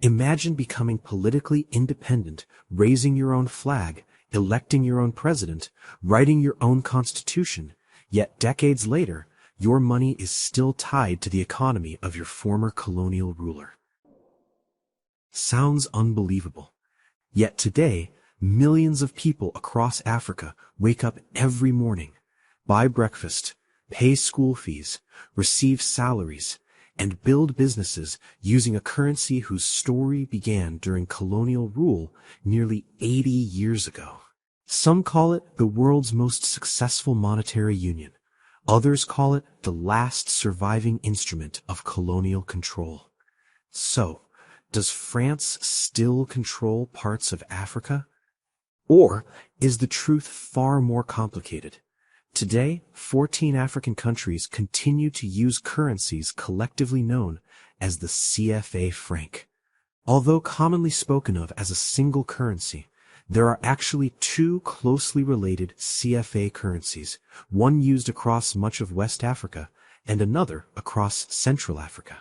Imagine becoming politically independent, raising your own flag, electing your own president, writing your own constitution, yet decades later, your money is still tied to the economy of your former colonial ruler. Sounds unbelievable. Yet today, millions of people across Africa wake up every morning, buy breakfast, pay school fees, receive salaries, and build businesses using a currency whose story began during colonial rule nearly 80 years ago. Some call it the world's most successful monetary union. Others call it the last surviving instrument of colonial control. So, does France still control parts of Africa? Or is the truth far more complicated? Today, 14 African countries continue to use currencies collectively known as the CFA Franc. Although commonly spoken of as a single currency, there are actually two closely related CFA currencies, one used across much of West Africa and another across Central Africa.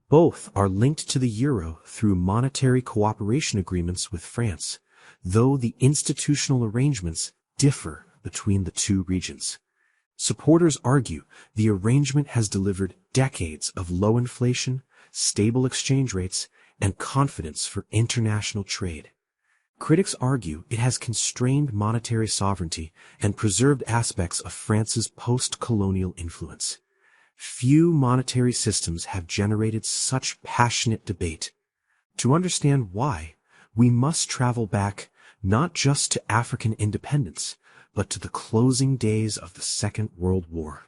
Both are linked to the euro through monetary cooperation agreements with France, though the institutional arrangements differ between the two regions. Supporters argue the arrangement has delivered decades of low inflation, stable exchange rates, and confidence for international trade. Critics argue it has constrained monetary sovereignty and preserved aspects of France's post-colonial influence. Few monetary systems have generated such passionate debate. To understand why, we must travel back not just to African independence, but to the closing days of the Second World War.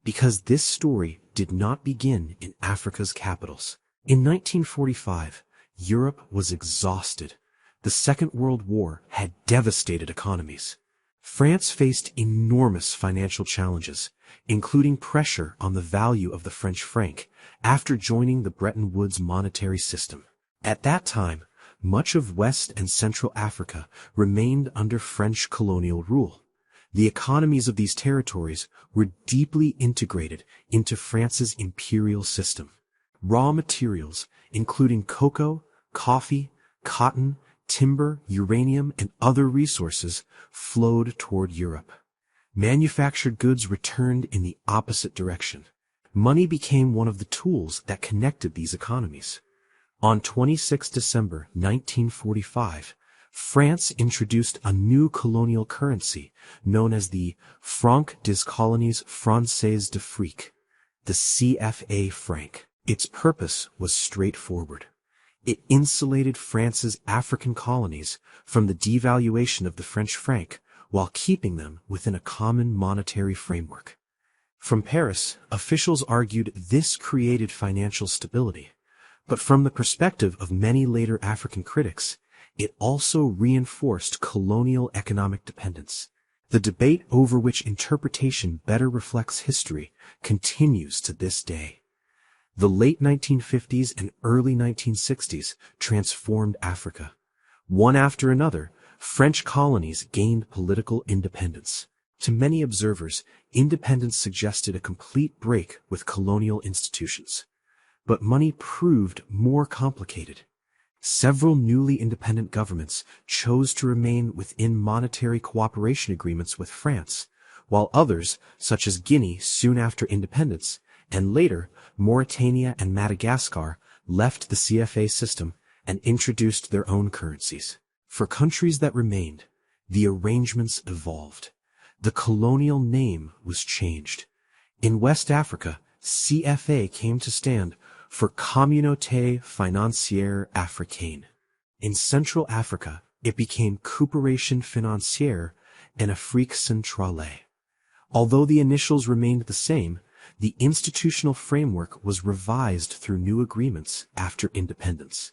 Because this story did not begin in Africa's capitals. In 1945, Europe was exhausted. The Second World War had devastated economies. France faced enormous financial challenges, including pressure on the value of the French franc after joining the Bretton Woods monetary system. At that time, much of West and Central Africa remained under French colonial rule. The economies of these territories were deeply integrated into France's imperial system. Raw materials, including cocoa, coffee, cotton, timber, uranium, and other resources, flowed toward Europe. Manufactured goods returned in the opposite direction. Money became one of the tools that connected these economies. On 26 December 1945, France introduced a new colonial currency known as the Franc des Colonies Françaises d'Afrique, the CFA franc. Its purpose was straightforward. It insulated France's African colonies from the devaluation of the French franc while keeping them within a common monetary framework. From Paris, officials argued this created financial stability. But from the perspective of many later African critics, it also reinforced colonial economic dependence. The debate over which interpretation better reflects history continues to this day. The late 1950s and early 1960s transformed Africa. One after another, French colonies gained political independence. To many observers, independence suggested a complete break with colonial institutions. But money proved more complicated. Several newly independent governments chose to remain within monetary cooperation agreements with France, while others, such as Guinea soon after independence, and later Mauritania and Madagascar, left the CFA system and introduced their own currencies. For countries that remained, the arrangements evolved. The colonial name was changed. In West Africa, CFA came to stand for Communauté Financière Africaine. In Central Africa, it became Coopération Financière en Afrique Centrale. Although the initials remained the same, the institutional framework was revised through new agreements after independence.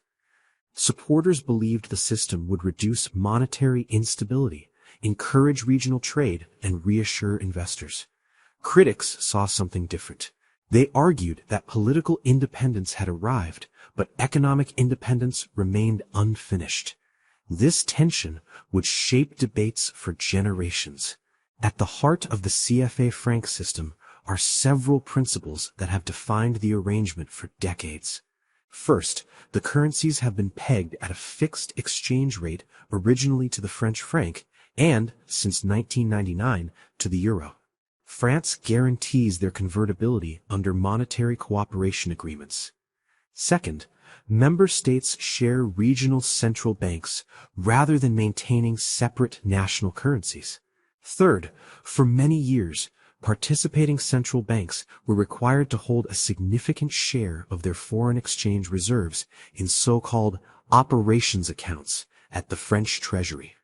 Supporters believed the system would reduce monetary instability, encourage regional trade, and reassure investors. Critics saw something different. They argued that political independence had arrived, but economic independence remained unfinished. This tension would shape debates for generations. At the heart of the CFA franc system are several principles that have defined the arrangement for decades. First, the currencies have been pegged at a fixed exchange rate originally to the French franc and, since 1999, to the euro. France guarantees their convertibility under monetary cooperation agreements. Second, member states share regional central banks rather than maintaining separate national currencies. Third, for many years, participating central banks were required to hold a significant share of their foreign exchange reserves in so-called operations accounts at the French Treasury.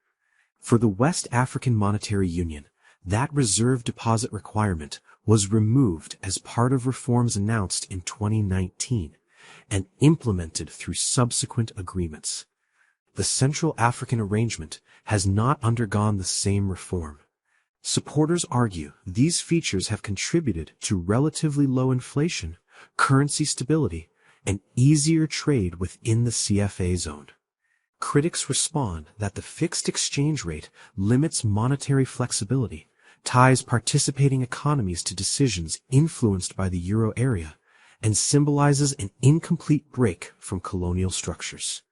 For the West African Monetary Union, that reserve deposit requirement was removed as part of reforms announced in 2019 and implemented through subsequent agreements. The Central African arrangement has not undergone the same reform. Supporters argue these features have contributed to relatively low inflation, currency stability, and easier trade within the CFA zone. Critics respond that the fixed exchange rate limits monetary flexibility, ties participating economies to decisions influenced by the euro area, and symbolizes an incomplete break from colonial structures.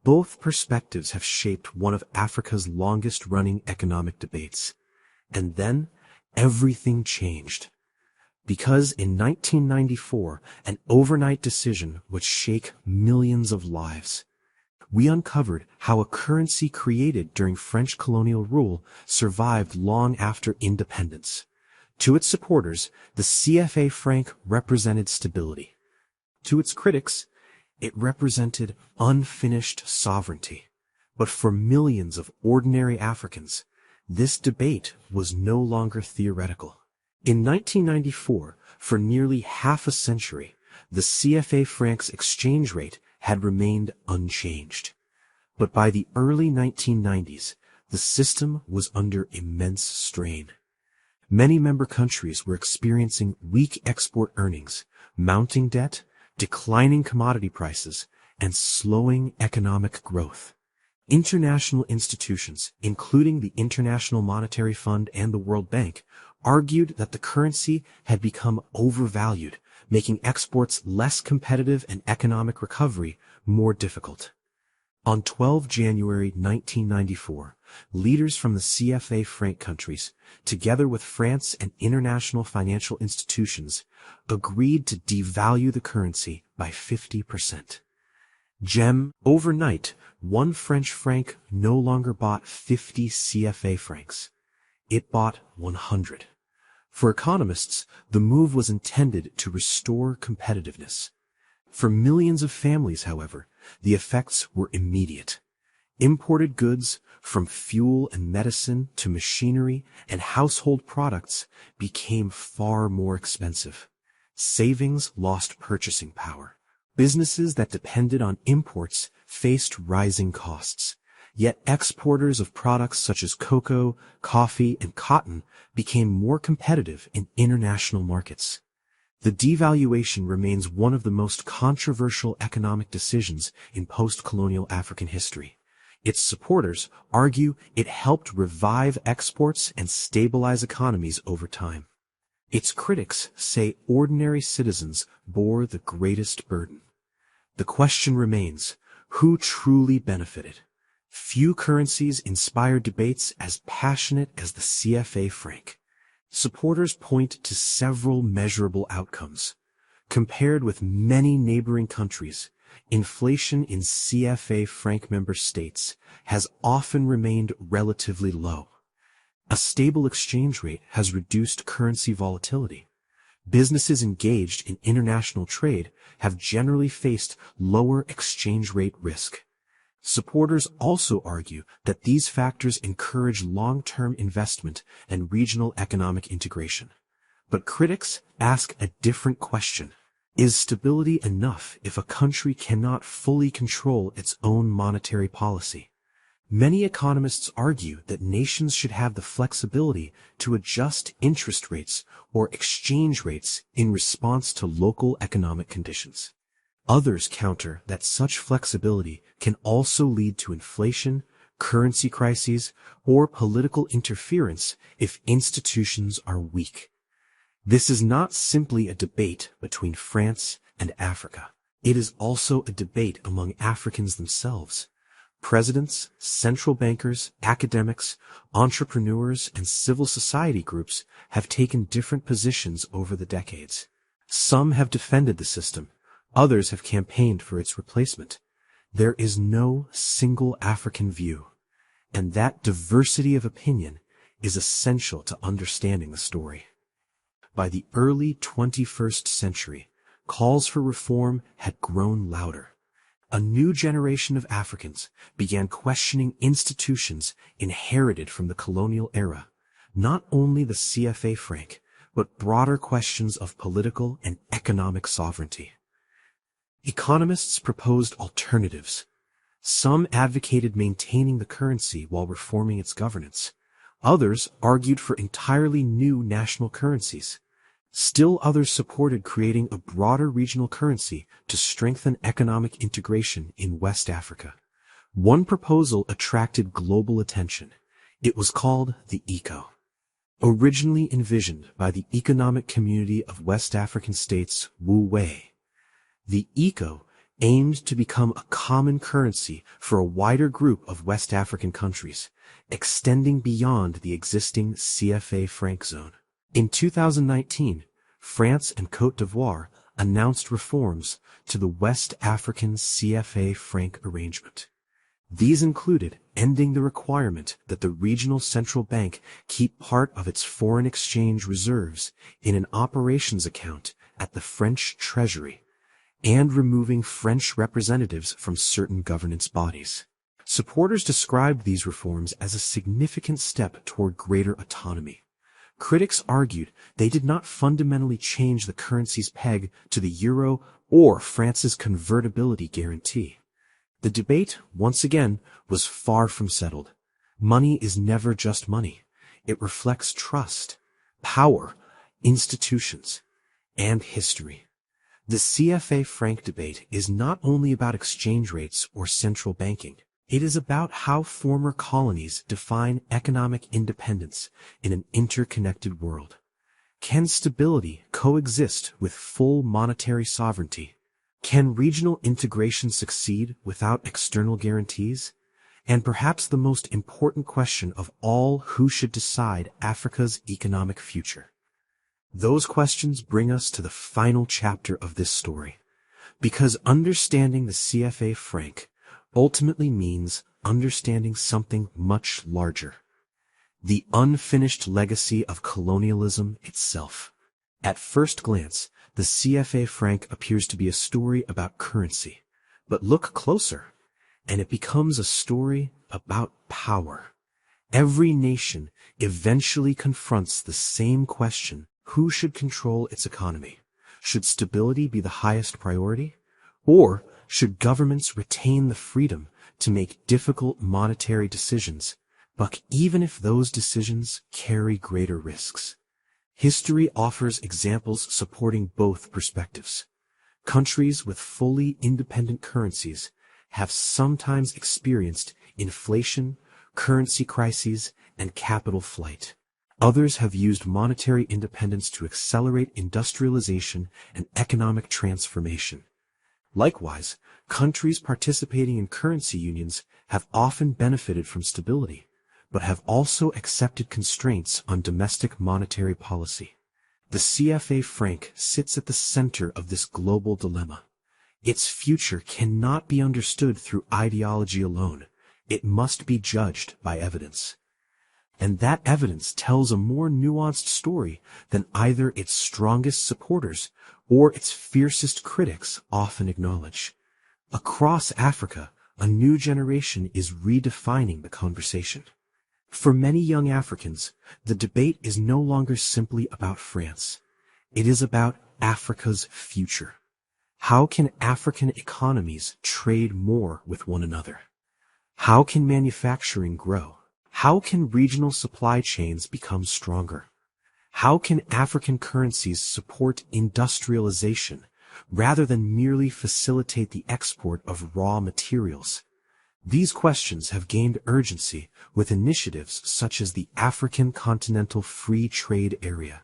Both perspectives have shaped one of Africa's longest-running economic debates. And then, everything changed. Because in 1994, an overnight decision would shake millions of lives. We uncovered how a currency created during French colonial rule survived long after independence. To its supporters, the CFA franc represented stability. To its critics, it represented unfinished sovereignty. But for millions of ordinary Africans, this debate was no longer theoretical. In 1994, for nearly half a century, the CFA franc's exchange rate had remained unchanged. But by the early 1990s, the system was under immense strain. Many member countries were experiencing weak export earnings, mounting debt, declining commodity prices, and slowing economic growth. International institutions, including the International Monetary Fund and the World Bank, argued that the currency had become overvalued, making exports less competitive and economic recovery more difficult. On 12 January 1994, leaders from the CFA franc countries, together with France and international financial institutions, agreed to devalue the currency by 50%. Overnight, one French franc no longer bought 50 CFA francs. It bought 100. For economists, the move was intended to restore competitiveness. For millions of families, however, the effects were immediate. Imported goods, from fuel and medicine to machinery and household products, became far more expensive. Savings lost purchasing power. Businesses that depended on imports faced rising costs. Yet exporters of products such as cocoa, coffee, and cotton became more competitive in international markets. The devaluation remains one of the most controversial economic decisions in post-colonial African history. Its supporters argue it helped revive exports and stabilize economies over time. Its critics say ordinary citizens bore the greatest burden. The question remains, who truly benefited? Few currencies inspire debates as passionate as the CFA franc. Supporters point to several measurable outcomes. Compared with many neighboring countries, inflation in CFA franc member states has often remained relatively low. A stable exchange rate has reduced currency volatility. Businesses engaged in international trade have generally faced lower exchange rate risk. Supporters also argue that these factors encourage long-term investment and regional economic integration. But critics ask a different question. Is stability enough if a country cannot fully control its own monetary policy? Many economists argue that nations should have the flexibility to adjust interest rates or exchange rates in response to local economic conditions. Others counter that such flexibility can also lead to inflation, currency crises, or political interference if institutions are weak. This is not simply a debate between France and Africa. It is also a debate among Africans themselves. Presidents, central bankers, academics, entrepreneurs, and civil society groups have taken different positions over the decades. Some have defended the system, others have campaigned for its replacement. There is no single African view, and that diversity of opinion is essential to understanding the story. By the early 21st century, calls for reform had grown louder. A new generation of Africans began questioning institutions inherited from the colonial era, not only the CFA Franc, but broader questions of political and economic sovereignty. Economists proposed alternatives. Some advocated maintaining the currency while reforming its governance. Others argued for entirely new national currencies. Still others supported creating a broader regional currency to strengthen economic integration in West Africa. One proposal attracted global attention. It was called the ECO. Originally envisioned by the Economic Community of West African States, WU, the ECO aimed to become a common currency for a wider group of West African countries, extending beyond the existing CFA Franc zone. In 2019, France and Côte d'Ivoire announced reforms to the West African CFA Franc arrangement. These included ending the requirement that the regional central bank keep part of its foreign exchange reserves in an operations account at the French Treasury, and removing French representatives from certain governance bodies. Supporters described these reforms as a significant step toward greater autonomy. Critics argued they did not fundamentally change the currency's peg to the euro or France's convertibility guarantee. The debate, once again, was far from settled. Money is never just money. It reflects trust, power, institutions, and history. The CFA Franc debate is not only about exchange rates or central banking. It is about how former colonies define economic independence in an interconnected world. Can stability coexist with full monetary sovereignty? Can regional integration succeed without external guarantees? And perhaps the most important question of all, who should decide Africa's economic future? Those questions bring us to the final chapter of this story, because understanding the CFA Franc ultimately means understanding something much larger: the unfinished legacy of colonialism itself. At first glance, the CFA Franc appears to be a story about currency, but look closer, and it becomes a story about power. Every nation eventually confronts the same question: who should control its economy? Should stability be the highest priority? Or should governments retain the freedom to make difficult monetary decisions, but even if those decisions carry greater risks? History offers examples supporting both perspectives. Countries with fully independent currencies have sometimes experienced inflation, currency crises, and capital flight. Others have used monetary independence to accelerate industrialization and economic transformation. Likewise, countries participating in currency unions have often benefited from stability, but have also accepted constraints on domestic monetary policy. The CFA Franc sits at the center of this global dilemma. Its future cannot be understood through ideology alone. It must be judged by evidence. And that evidence tells a more nuanced story than either its strongest supporters or its fiercest critics often acknowledge. Across Africa, a new generation is redefining the conversation. For many young Africans, the debate is no longer simply about France. It is about Africa's future. How can African economies trade more with one another? How can manufacturing grow? How can regional supply chains become stronger? How can African currencies support industrialization rather than merely facilitate the export of raw materials? These questions have gained urgency with initiatives such as the African Continental Free Trade Area,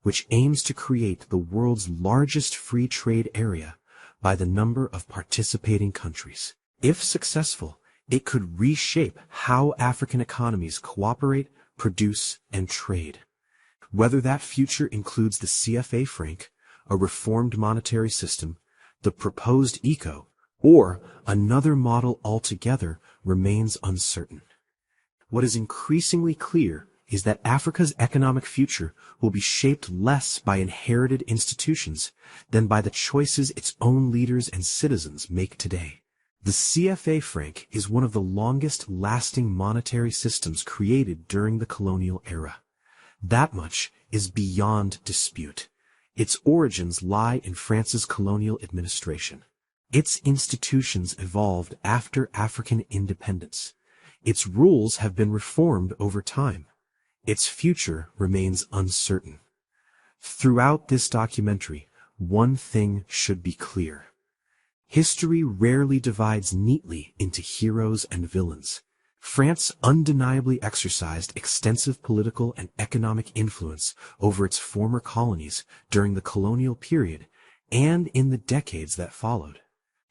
which aims to create the world's largest free trade area by the number of participating countries. If successful, it could reshape how African economies cooperate, produce, and trade. Whether that future includes the CFA Franc, a reformed monetary system, the proposed eco, or another model altogether remains uncertain. What is increasingly clear is that Africa's economic future will be shaped less by inherited institutions than by the choices its own leaders and citizens make today. The CFA franc is one of the longest-lasting monetary systems created during the colonial era. That much is beyond dispute. Its origins lie in France's colonial administration. Its institutions evolved after African independence. Its rules have been reformed over time. Its future remains uncertain. Throughout this documentary, one thing should be clear. History rarely divides neatly into heroes and villains. France undeniably exercised extensive political and economic influence over its former colonies during the colonial period and in the decades that followed.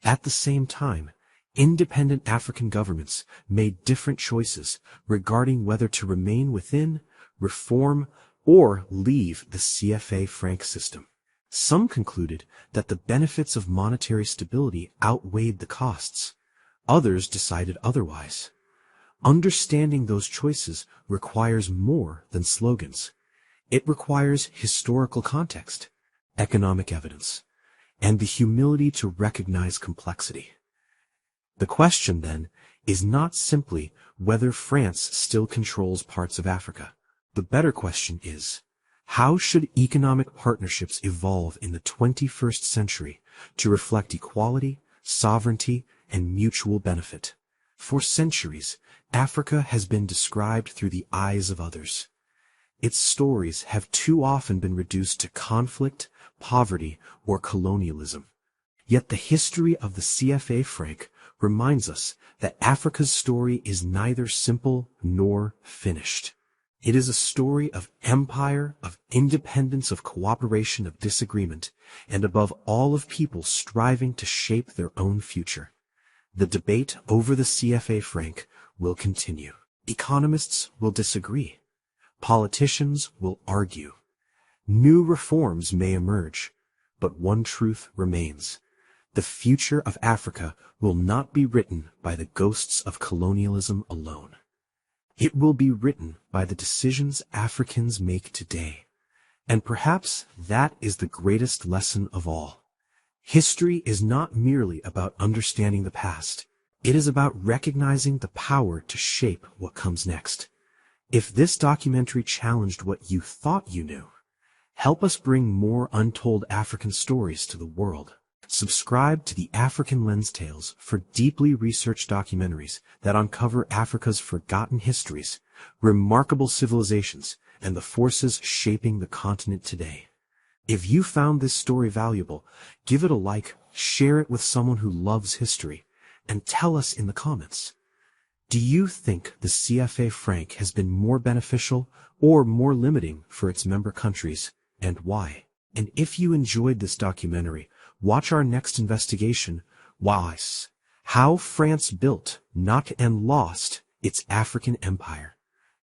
At the same time, independent African governments made different choices regarding whether to remain within, reform, or leave the CFA franc system. Some concluded that the benefits of monetary stability outweighed the costs. Others decided otherwise. Understanding those choices requires more than slogans. It requires historical context, economic evidence, and the humility to recognize complexity. The question, then, is not simply whether France still controls parts of Africa. The better question is, how should economic partnerships evolve in the 21st century to reflect equality, sovereignty, and mutual benefit? For centuries, Africa has been described through the eyes of others. Its stories have too often been reduced to conflict, poverty, or colonialism. Yet the history of the CFA franc reminds us that Africa's story is neither simple nor finished. It is a story of empire, of independence, of cooperation, of disagreement, and above all of people striving to shape their own future. The debate over the CFA franc will continue. Economists will disagree. Politicians will argue. New reforms may emerge, but one truth remains. The future of Africa will not be written by the ghosts of colonialism alone. It will be written by the decisions Africans make today. And perhaps that is the greatest lesson of all. History is not merely about understanding the past. It is about recognizing the power to shape what comes next. If this documentary challenged what you thought you knew, help us bring more untold African stories to the world. Subscribe to the African Lens Tales for deeply researched documentaries that uncover Africa's forgotten histories, remarkable civilizations, and the forces shaping the continent today. If you found this story valuable, give it a like, share it with someone who loves history, and tell us in the comments. Do you think the CFA franc has been more beneficial or more limiting for its member countries, and why? And if you enjoyed this documentary, watch our next investigation, How France Built, Not and Lost Its African Empire.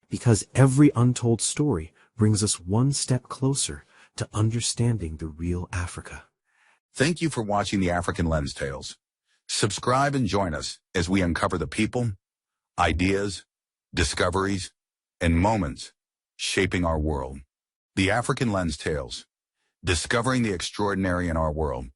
Because every untold story brings us one step closer to understanding the real Africa. Thank you for watching the African Lens Tales. Subscribe and join us as we uncover the people, ideas, discoveries, and moments shaping our world. The African Lens Tales, discovering the extraordinary in our world.